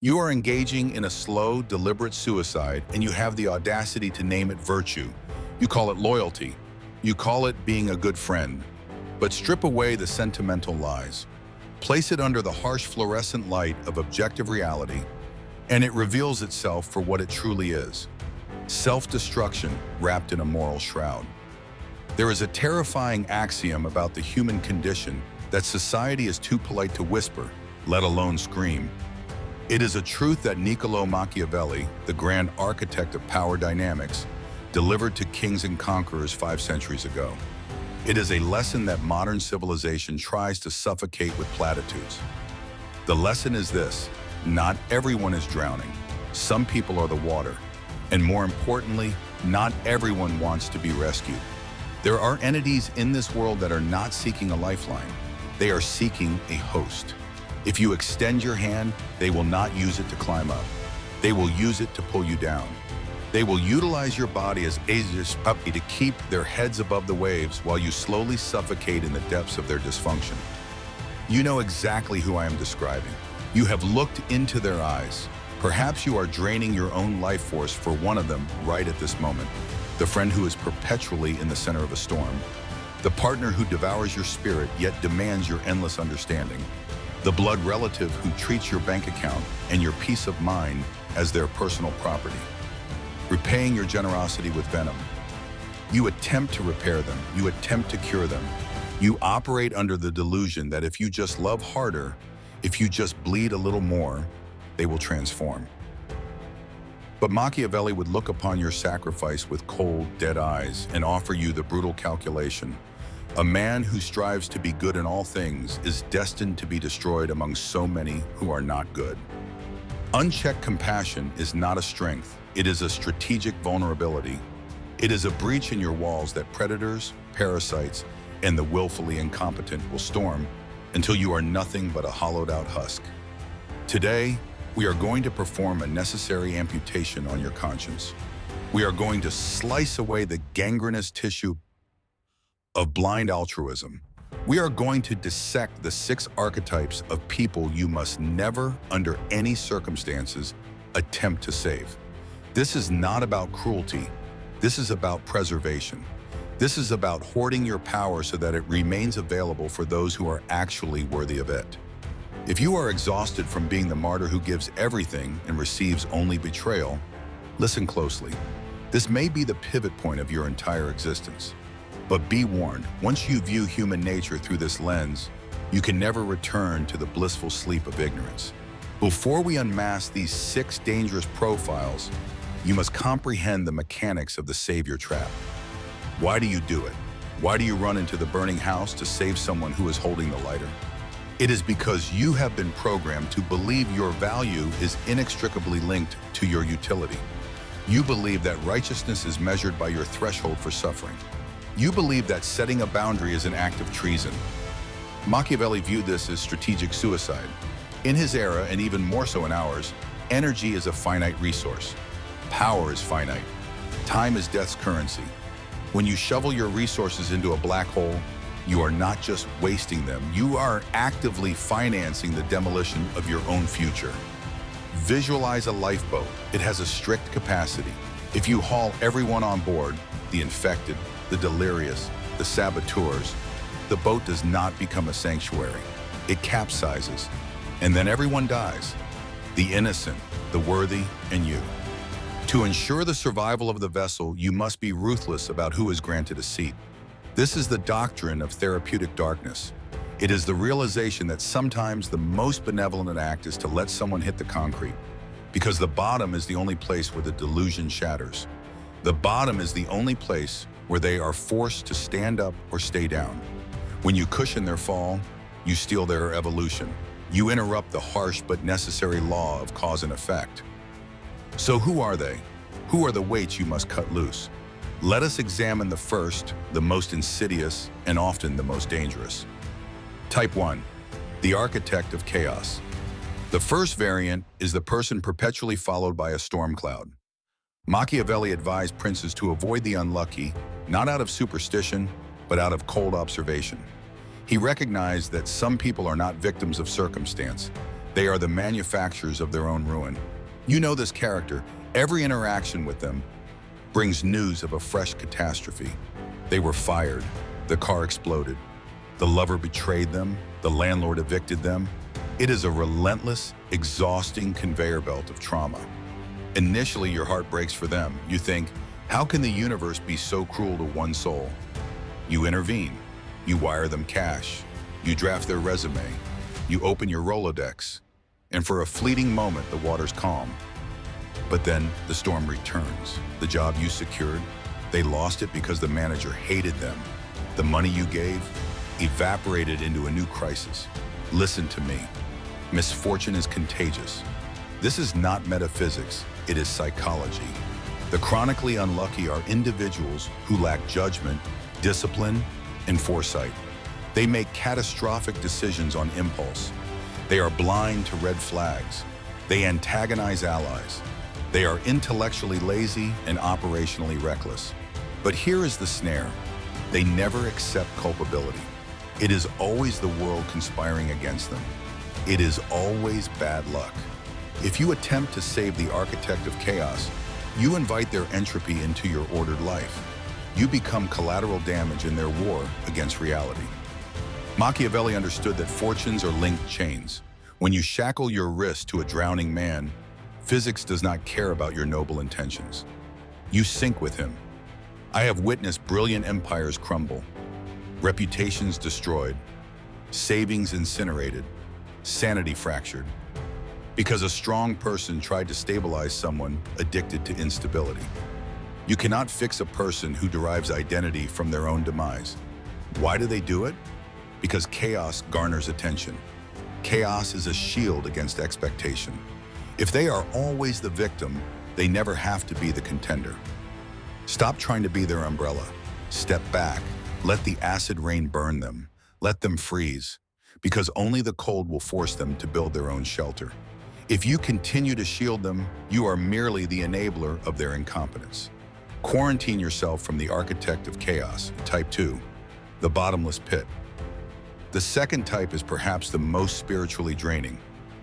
You are engaging in a slow, deliberate suicide, and you have the audacity to name it virtue. You call it loyalty. You call it being a good friend. But strip away the sentimental lies. Place it under the harsh fluorescent light of objective reality, and it reveals itself for what it truly is. Self-destruction wrapped in a moral shroud. There is a terrifying axiom about the human condition that society is too polite to whisper, let alone scream. It is a truth that Niccolò Machiavelli, the grand architect of power dynamics, delivered to kings and conquerors 5 centuries ago. It is a lesson that modern civilization tries to suffocate with platitudes. The lesson is this: not everyone is drowning. Some people are the water. And more importantly, not everyone wants to be rescued. There are entities in this world that are not seeking a lifeline. They are seeking a host. If you extend your hand, they will not use it to climb up. They will use it to pull you down. They will utilize your body as Asia's puppy to keep their heads above the waves while you slowly suffocate in the depths of their dysfunction. You know exactly who I am describing. You have looked into their eyes. Perhaps you are draining your own life force for one of them right at this moment. The friend who is perpetually in the center of a storm. The partner who devours your spirit yet demands your endless understanding. The blood relative who treats your bank account and your peace of mind as their personal property, repaying your generosity with venom. You attempt to repair them. You attempt to cure them. You operate under the delusion that if you just love harder, if you just bleed a little more, they will transform. But Machiavelli would look upon your sacrifice with cold, dead eyes and offer you the brutal calculation. A man who strives to be good in all things is destined to be destroyed among so many who are not good. Unchecked compassion is not a strength. It is a strategic vulnerability. It is a breach in your walls that predators, parasites, and the willfully incompetent will storm until you are nothing but a hollowed-out husk. Today, we are going to perform a necessary amputation on your conscience. We are going to slice away the gangrenous tissue of blind altruism. We are going to dissect the 6 archetypes of people you must never, under any circumstances, attempt to save. This is not about cruelty. This is about preservation. This is about hoarding your power so that it remains available for those who are actually worthy of it. If you are exhausted from being the martyr who gives everything and receives only betrayal, listen closely. This may be the pivot point of your entire existence. But be warned, once you view human nature through this lens, you can never return to the blissful sleep of ignorance. Before we unmask these 6 dangerous profiles, you must comprehend the mechanics of the savior trap. Why do you do it? Why do you run into the burning house to save someone who is holding the lighter? It is because you have been programmed to believe your value is inextricably linked to your utility. You believe that righteousness is measured by your threshold for suffering. You believe that setting a boundary is an act of treason. Machiavelli viewed this as strategic suicide. In his era, and even more so in ours, energy is a finite resource. Power is finite. Time is death's currency. When you shovel your resources into a black hole, you are not just wasting them, you are actively financing the demolition of your own future. Visualize a lifeboat. It has a strict capacity. If you haul everyone on board, the infected, the delirious, the saboteurs, the boat does not become a sanctuary. It capsizes, and then everyone dies. The innocent, the worthy, and you. To ensure the survival of the vessel, you must be ruthless about who is granted a seat. This is the doctrine of therapeutic darkness. It is the realization that sometimes the most benevolent act is to let someone hit the concrete, because the bottom is the only place where the delusion shatters. The bottom is the only place where they are forced to stand up or stay down. When you cushion their fall, you steal their evolution. You interrupt the harsh but necessary law of cause and effect. So who are they? Who are the weights you must cut loose? Let us examine the first, the most insidious, and often the most dangerous. Type 1. The architect of chaos. The first variant is the person perpetually followed by a storm cloud. Machiavelli advised princes to avoid the unlucky, not out of superstition, but out of cold observation. He recognized that some people are not victims of circumstance. They are the manufacturers of their own ruin. You know this character. Every interaction with them brings news of a fresh catastrophe. They were fired. The car exploded. The lover betrayed them. The landlord evicted them. It is a relentless, exhausting conveyor belt of trauma. Initially, your heart breaks for them. You think, how can the universe be so cruel to one soul? You intervene. You wire them cash. You draft their resume. You open your Rolodex. And for a fleeting moment, the water's calm. But then the storm returns. The job you secured, they lost it because the manager hated them. The money you gave evaporated into a new crisis. Listen to me. Misfortune is contagious. This is not metaphysics, it is psychology. The chronically unlucky are individuals who lack judgment, discipline, and foresight. They make catastrophic decisions on impulse. They are blind to red flags. They antagonize allies. They are intellectually lazy and operationally reckless. But here is the snare. They never accept culpability. It is always the world conspiring against them. It is always bad luck. If you attempt to save the architect of chaos, you invite their entropy into your ordered life. You become collateral damage in their war against reality. Machiavelli understood that fortunes are linked chains. When you shackle your wrist to a drowning man, physics does not care about your noble intentions. You sink with him. I have witnessed brilliant empires crumble, reputations destroyed, savings incinerated, sanity fractured, because a strong person tried to stabilize someone addicted to instability. You cannot fix a person who derives identity from their own demise. Why do they do it? Because chaos garners attention. Chaos is a shield against expectation. If they are always the victim, they never have to be the contender. Stop trying to be their umbrella. Step back. Let the acid rain burn them. Let them freeze, because only the cold will force them to build their own shelter. If you continue to shield them, you are merely the enabler of their incompetence. Quarantine yourself from the architect of chaos. Type 2, the bottomless pit. The second type is perhaps the most spiritually draining.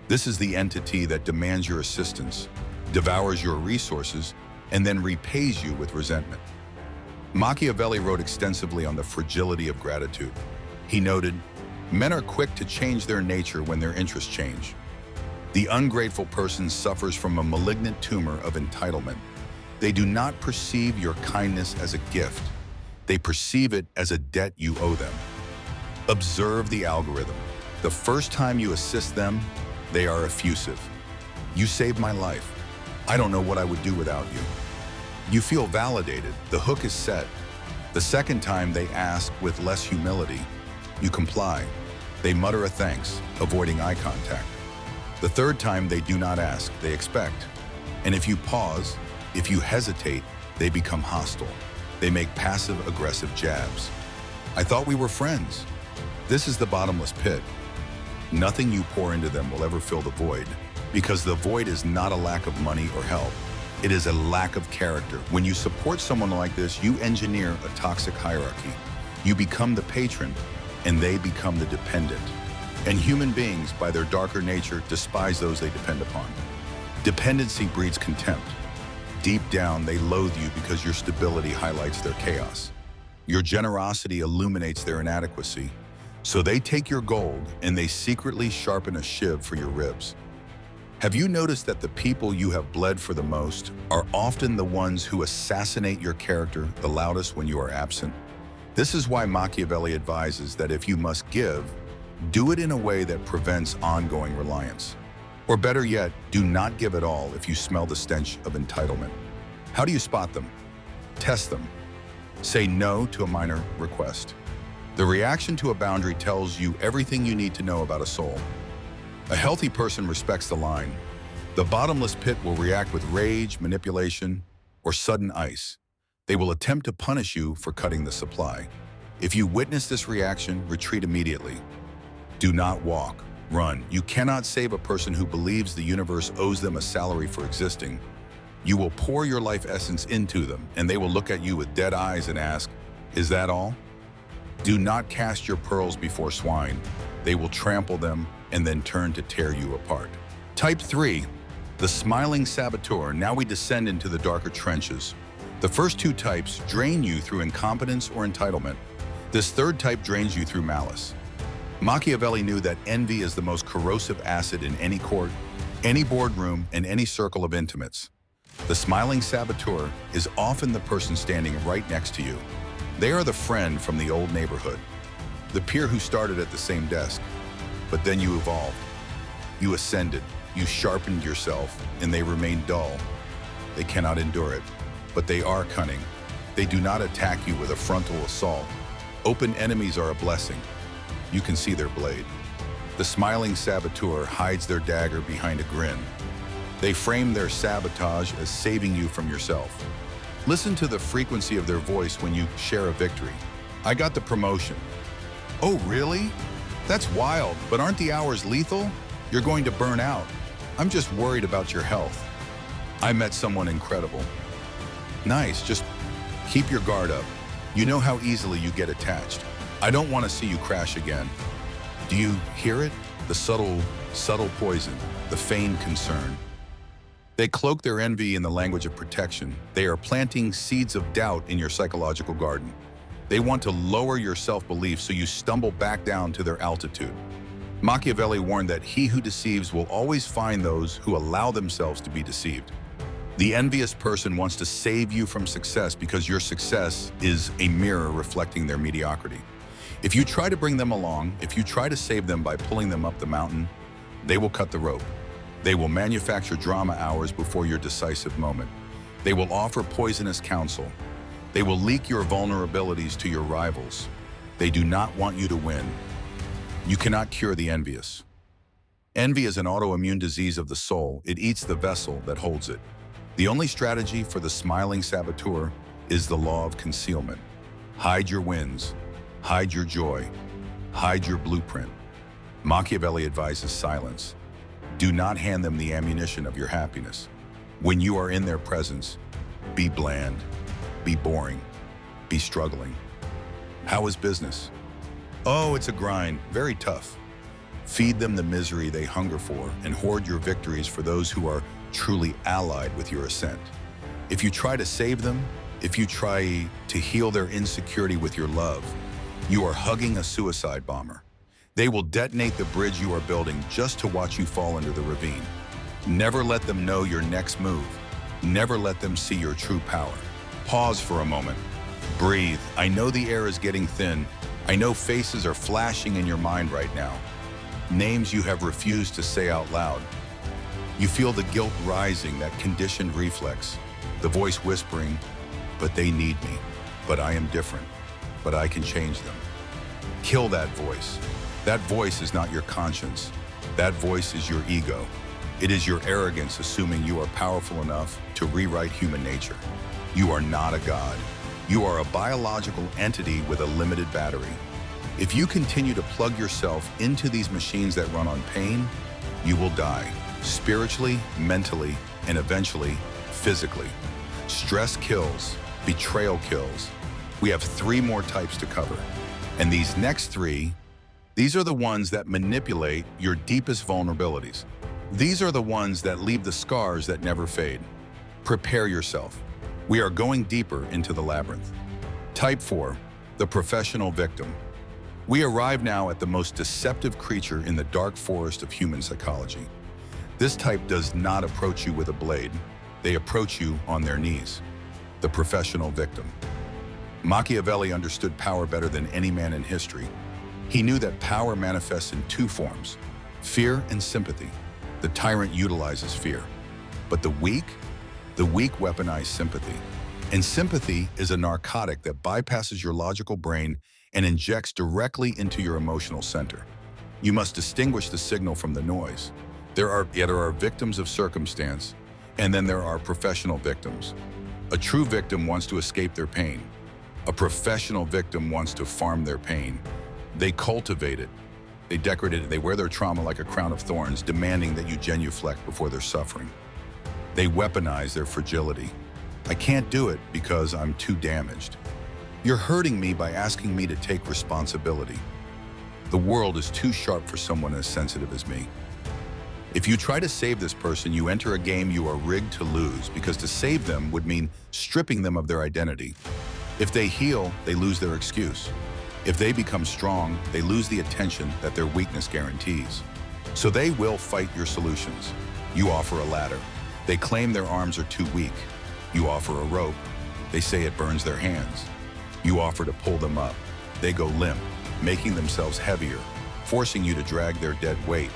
This is the entity that demands your assistance, devours your resources, and then repays you with resentment. Machiavelli wrote extensively on the fragility of gratitude. He noted, men are quick to change their nature when their interests change. The ungrateful person suffers from a malignant tumor of entitlement. They do not perceive your kindness as a gift. They perceive it as a debt you owe them. Observe the algorithm. The first time you assist them, they are effusive. You saved my life. I don't know what I would do without you. You feel validated. The hook is set. The second time they ask with less humility, you comply. They mutter a thanks, avoiding eye contact. The third time they do not ask, they expect. And if you pause, if you hesitate, they become hostile. They make passive-aggressive jabs. I thought we were friends. This is the bottomless pit. Nothing you pour into them will ever fill the void, because the void is not a lack of money or help. It is a lack of character. When you support someone like this, you engineer a toxic hierarchy. You become the patron, and they become the dependent. And human beings, by their darker nature, despise those they depend upon. Dependency breeds contempt. Deep down, they loathe you because your stability highlights their chaos. Your generosity illuminates their inadequacy. So they take your gold and they secretly sharpen a shiv for your ribs. Have you noticed that the people you have bled for the most are often the ones who assassinate your character the loudest when you are absent? This is why Machiavelli advises that if you must give, do it in a way that prevents ongoing reliance. Or better yet, do not give at all if you smell the stench of entitlement. How do you spot them? Test them. Say no to a minor request. The reaction to a boundary tells you everything you need to know about a soul. A healthy person respects the line. The bottomless pit will react with rage, manipulation, or sudden ice. They will attempt to punish you for cutting the supply. If you witness this reaction, retreat immediately. Do not walk, run. You cannot save a person who believes the universe owes them a salary for existing. You will pour your life essence into them, and they will look at you with dead eyes and ask, "Is that all?" Do not cast your pearls before swine. They will trample them, and then turn to tear you apart. Type 3, the smiling saboteur. Now we descend into the darker trenches. The first two types drain you through incompetence or entitlement. This third type drains you through malice. Machiavelli knew that envy is the most corrosive acid in any court, any boardroom, and any circle of intimates. The smiling saboteur is often the person standing right next to you. They are the friend from the old neighborhood, the peer who started at the same desk, but then you evolved. You ascended, you sharpened yourself, and they remain dull. They cannot endure it, but they are cunning. They do not attack you with a frontal assault. Open enemies are a blessing. You can see their blade. The smiling saboteur hides their dagger behind a grin. They frame their sabotage as saving you from yourself. Listen to the frequency of their voice when you share a victory. I got the promotion. Oh, really? That's wild, but aren't the hours lethal? You're going to burn out. I'm just worried about your health. I met someone incredible. Nice, just keep your guard up. You know how easily you get attached. I don't want to see you crash again. Do you hear it? The subtle poison, the feigned concern. They cloak their envy in the language of protection. They are planting seeds of doubt in your psychological garden. They want to lower your self-belief so you stumble back down to their altitude. Machiavelli warned that he who deceives will always find those who allow themselves to be deceived. The envious person wants to save you from success because your success is a mirror reflecting their mediocrity. If you try to bring them along, if you try to save them by pulling them up the mountain, they will cut the rope. They will manufacture drama hours before your decisive moment. They will offer poisonous counsel. They will leak your vulnerabilities to your rivals. They do not want you to win. You cannot cure the envious. Envy is an autoimmune disease of the soul. It eats the vessel that holds it. The only strategy for the smiling saboteur is the law of concealment. Hide your wins. Hide your joy. Hide your blueprint. Machiavelli advises silence. Do not hand them the ammunition of your happiness. When you are in their presence, be bland, be boring, be struggling. How is business? Oh, it's a grind, very tough. Feed them the misery they hunger for and hoard your victories for those who are truly allied with your ascent. If you try to save them, if you try to heal their insecurity with your love, you are hugging a suicide bomber. They will detonate the bridge you are building just to watch you fall into the ravine. Never let them know your next move. Never let them see your true power. Pause for a moment. Breathe. I know the air is getting thin. I know faces are flashing in your mind right now. Names you have refused to say out loud. You feel the guilt rising, that conditioned reflex. The voice whispering, but they need me. But I am different. But I can change them. Kill that voice. That voice is not your conscience. That voice is your ego. It is your arrogance assuming you are powerful enough to rewrite human nature. You are not a god. You are a biological entity with a limited battery. If you continue to plug yourself into these machines that run on pain, you will die, spiritually, mentally, and eventually, physically. Stress kills, betrayal kills. We have 3 more types to cover. And these next 3, these are the ones that manipulate your deepest vulnerabilities. These are the ones that leave the scars that never fade. Prepare yourself. We are going deeper into the labyrinth. Type 4, the professional victim. We arrive now at the most deceptive creature in the dark forest of human psychology. This type does not approach you with a blade. They approach you on their knees. The professional victim. Machiavelli understood power better than any man in history. He knew that power manifests in 2 forms, fear and sympathy. The tyrant utilizes fear, but the weak weaponize sympathy. And sympathy is a narcotic that bypasses your logical brain and injects directly into your emotional center. You must distinguish the signal from the noise. There are victims of circumstance, and then there are professional victims. A true victim wants to escape their pain. A professional victim wants to farm their pain. They cultivate it. They decorate it. They wear their trauma like a crown of thorns, demanding that you genuflect before their suffering. They weaponize their fragility. I can't do it because I'm too damaged. You're hurting me by asking me to take responsibility. The world is too sharp for someone as sensitive as me. If you try to save this person, you enter a game you are rigged to lose, because to save them would mean stripping them of their identity. If they heal, they lose their excuse. If they become strong, they lose the attention that their weakness guarantees. So they will fight your solutions. You offer a ladder. They claim their arms are too weak. You offer a rope. They say it burns their hands. You offer to pull them up. They go limp, making themselves heavier, forcing you to drag their dead weight.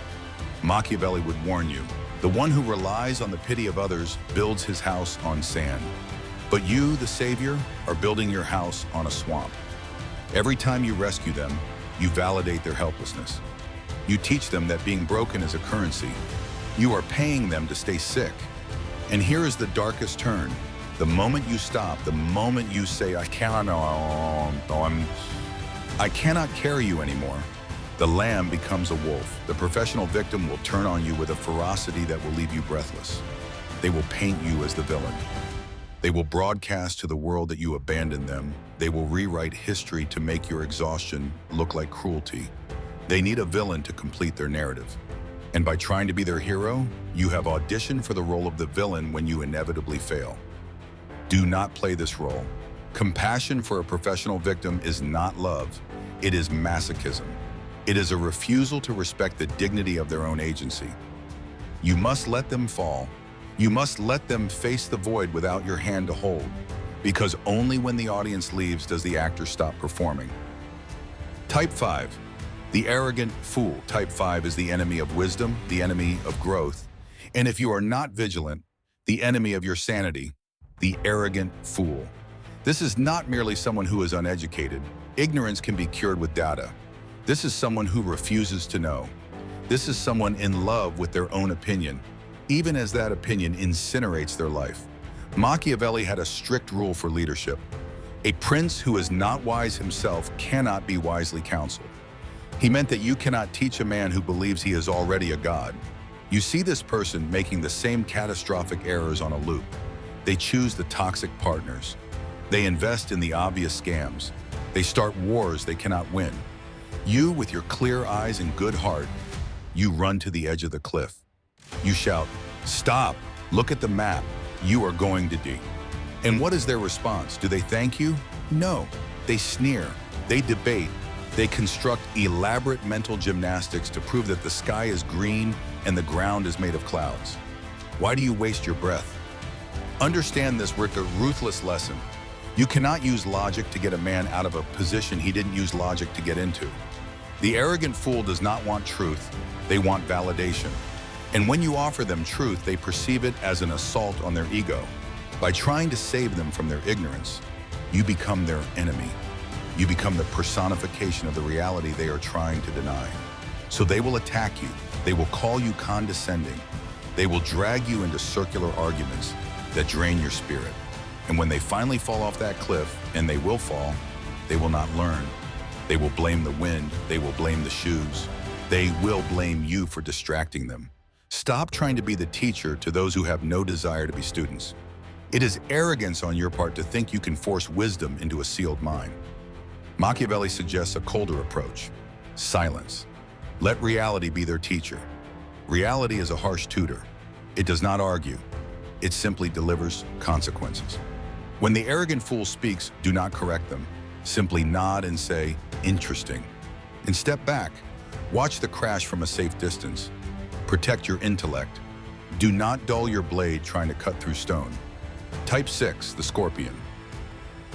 Machiavelli would warn you, the one who relies on the pity of others builds his house on sand. But you, the savior, are building your house on a swamp. Every time you rescue them, you validate their helplessness. You teach them that being broken is a currency. You are paying them to stay sick. And here is the darkest turn. The moment you stop, the moment you say, I cannot carry you anymore, the lamb becomes a wolf. The professional victim will turn on you with a ferocity that will leave you breathless. They will paint you as the villain. They will broadcast to the world that you abandoned them. They will rewrite history to make your exhaustion look like cruelty. They need a villain to complete their narrative. And by trying to be their hero, you have auditioned for the role of the villain when you inevitably fail. Do not play this role. Compassion for a professional victim is not love. It is masochism. It is a refusal to respect the dignity of their own agency. You must let them fall. You must let them face the void without your hand to hold, because only when the audience leaves does the actor stop performing. Type 5. The arrogant fool. Type 5 is the enemy of wisdom, the enemy of growth, and if you are not vigilant, the enemy of your sanity, the arrogant fool. This is not merely someone who is uneducated. Ignorance can be cured with data. This is someone who refuses to know. This is someone in love with their own opinion, even as that opinion incinerates their life. Machiavelli had a strict rule for leadership. A prince who is not wise himself cannot be wisely counseled. He meant that you cannot teach a man who believes he is already a god. You see this person making the same catastrophic errors on a loop. They choose the toxic partners. They invest in the obvious scams. They start wars they cannot win. You, with your clear eyes and good heart, you run to the edge of the cliff. You shout, "Stop, look at the map, you are going to die." And what is their response? Do they thank you? No, they sneer, they debate, they construct elaborate mental gymnastics to prove that the sky is green and the ground is made of clouds. Why do you waste your breath? Understand this with a ruthless lesson. You cannot use logic to get a man out of a position he didn't use logic to get into. The arrogant fool does not want truth, they want validation. And when you offer them truth, they perceive it as an assault on their ego. By trying to save them from their ignorance, you become their enemy. You become the personification of the reality they are trying to deny. So they will attack you, they will call you condescending, they will drag you into circular arguments that drain your spirit. And when they finally fall off that cliff, and they will fall, they will not learn. They will blame the wind, they will blame the shoes. They will blame you for distracting them. Stop trying to be the teacher to those who have no desire to be students. It is arrogance on your part to think you can force wisdom into a sealed mind. Machiavelli suggests a colder approach: silence. Let reality be their teacher. Reality is a harsh tutor. It does not argue. It simply delivers consequences. When the arrogant fool speaks, do not correct them. Simply nod and say, "Interesting." And step back. Watch the crash from a safe distance. Protect your intellect. Do not dull your blade trying to cut through stone. Type 6, the Scorpion.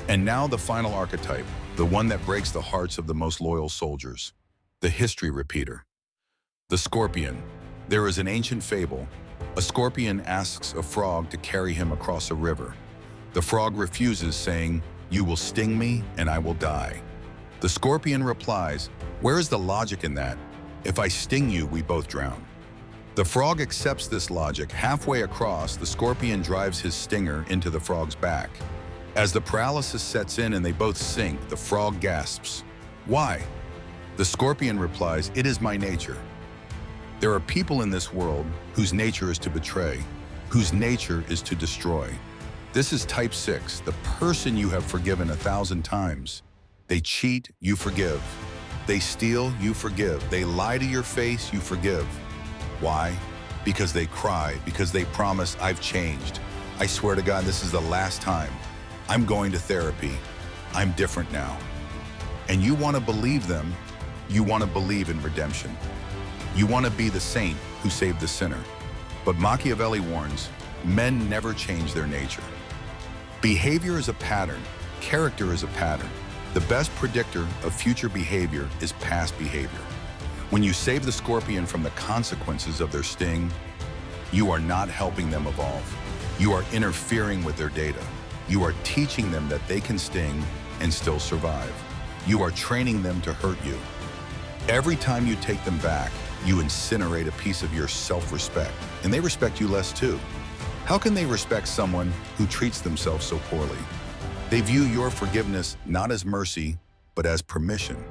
And now the final archetype, the one that breaks the hearts of the most loyal soldiers, the history repeater. The Scorpion. There is an ancient fable. A scorpion asks a frog to carry him across a river. The frog refuses, saying, "You will sting me and I will die." The scorpion replies, "Where is the logic in that? If I sting you, we both drown." The frog accepts this logic. Halfway across, the scorpion drives his stinger into the frog's back. As the paralysis sets in and they both sink, the frog gasps. Why? The scorpion replies, "It is my nature." There are people in this world whose nature is to betray, whose nature is to destroy. This is type 6, the person you have forgiven 1,000 times. They cheat, you forgive. They steal, you forgive. They lie to your face, you forgive. Why? Because they cry, because they promise, I've changed. I swear to God, this is the last time. I'm going to therapy. I'm different now. And you want to believe them. You want to believe in redemption. You want to be the saint who saved the sinner. But Machiavelli warns, men never change their nature. Behavior is a pattern. Character is a pattern. The best predictor of future behavior is past behavior. When you save the scorpion from the consequences of their sting, you are not helping them evolve. You are interfering with their data. You are teaching them that they can sting and still survive. You are training them to hurt you. Every time you take them back, you incinerate a piece of your self-respect, and they respect you less too. How can they respect someone who treats themselves so poorly? They view your forgiveness not as mercy, but as permission.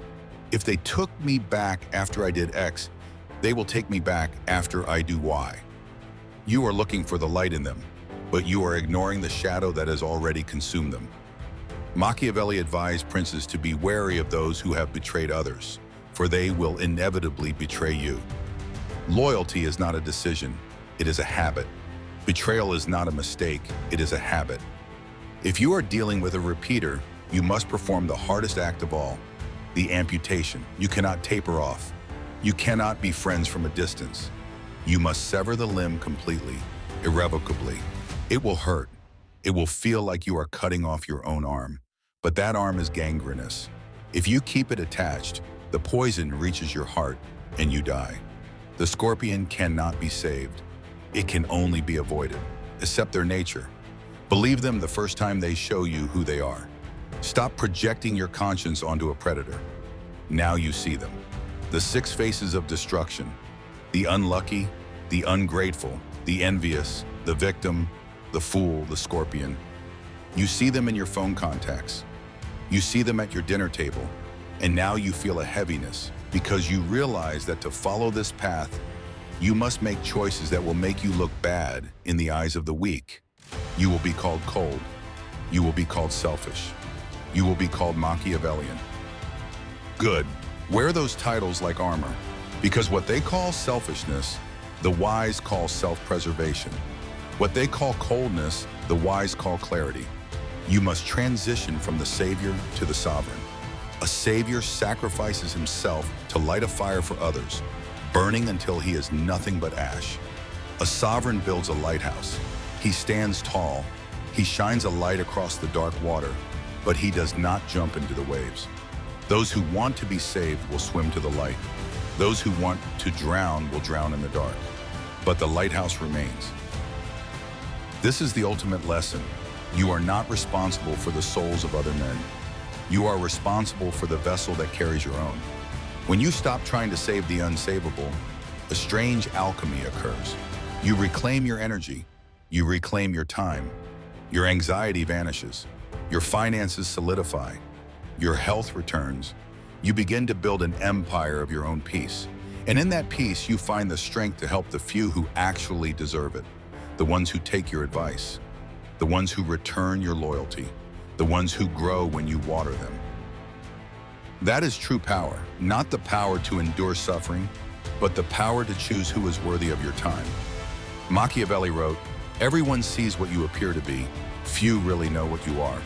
If they took me back after I did X, they will take me back after I do Y. You are looking for the light in them, but you are ignoring the shadow that has already consumed them. Machiavelli advised princes to be wary of those who have betrayed others, for they will inevitably betray you. Loyalty is not a decision, it is a habit. Betrayal is not a mistake, it is a habit. If you are dealing with a repeater, you must perform the hardest act of all, the amputation. You cannot taper off. You cannot be friends from a distance. You must sever the limb completely, irrevocably. It will hurt. It will feel like you are cutting off your own arm, but that arm is gangrenous. If you keep it attached, the poison reaches your heart and you die. The scorpion cannot be saved. It can only be avoided. Accept their nature. Believe them the first time they show you who they are. Stop projecting your conscience onto a predator. Now you see them. The 6 faces of destruction. The unlucky, the ungrateful, the envious, the victim, the fool, the scorpion. You see them in your phone contacts. You see them at your dinner table. And now you feel a heaviness because you realize that to follow this path, you must make choices that will make you look bad in the eyes of the weak. You will be called cold. You will be called selfish. You will be called Machiavellian. Good. Wear those titles like armor, because what they call selfishness, the wise call self-preservation. What they call coldness, the wise call clarity. You must transition from the savior to the sovereign. A savior sacrifices himself to light a fire for others, burning until he is nothing but ash. A sovereign builds a lighthouse. He stands tall. He shines a light across the dark water, but he does not jump into the waves. Those who want to be saved will swim to the light. Those who want to drown will drown in the dark. But the lighthouse remains. This is the ultimate lesson. You are not responsible for the souls of other men. You are responsible for the vessel that carries your own. When you stop trying to save the unsavable, a strange alchemy occurs. You reclaim your energy. You reclaim your time. Your anxiety vanishes. Your finances solidify. Your health returns. You begin to build an empire of your own peace. And in that peace, you find the strength to help the few who actually deserve it. The ones who take your advice. The ones who return your loyalty. The ones who grow when you water them. That is true power, not the power to endure suffering, but the power to choose who is worthy of your time. Machiavelli wrote, "Everyone sees what you appear to be. Few really know what you are."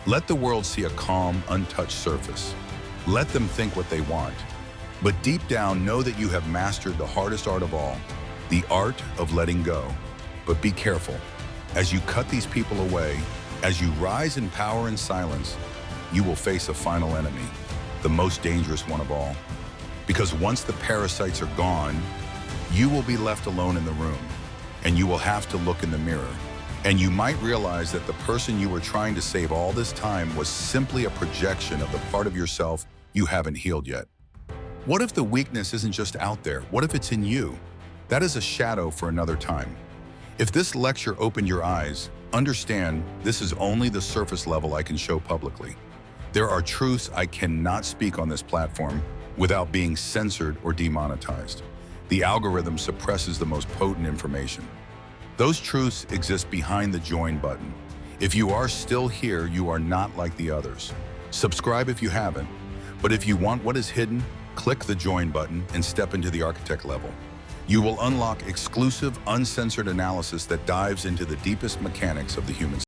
Let the world see a calm, untouched surface. Let them think what they want. But deep down, know that you have mastered the hardest art of all, the art of letting go. But be careful. As you cut these people away, as you rise in power and silence, you will face a final enemy, the most dangerous one of all. Because once the parasites are gone, you will be left alone in the room, and you will have to look in the mirror. And you might realize that the person you were trying to save all this time was simply a projection of the part of yourself you haven't healed yet. What if the weakness isn't just out there? What if it's in you? That is a shadow for another time. If this lecture opened your eyes, understand this is only the surface level I can show publicly. There are truths I cannot speak on this platform without being censored or demonetized. The algorithm suppresses the most potent information. Those truths exist behind the join button. If you are still here, you are not like the others. Subscribe if you haven't. But if you want what is hidden, click the Join button and step into the Architect level. You will unlock exclusive, uncensored analysis that dives into the deepest mechanics of the human